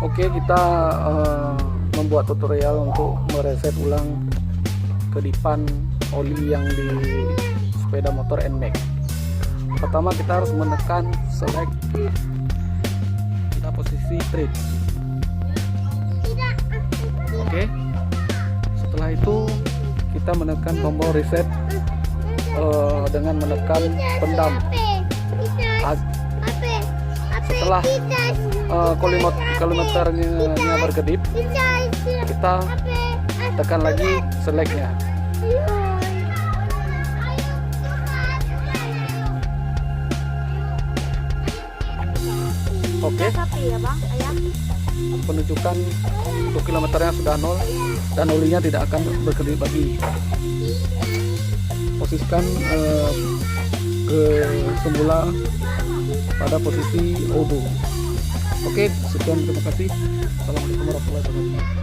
Oke, kita membuat tutorial untuk mereset ulang kedipan oli yang di sepeda motor NMAX. Pertama kita harus menekan select, kita posisi trip. Oke, setelah itu kita menekan tombol reset dengan menekan pendam. Setelah kolimeternya berkedip, kita tekan lagi selectnya. Oke, penunjukan untuk kilometernya sudah 0 dan olinya tidak akan berkedip lagi. Posisikan ke semula pada posisi auto. Oke, sekian, terima kasih. Assalamualaikum warahmatullahi wabarakatuh.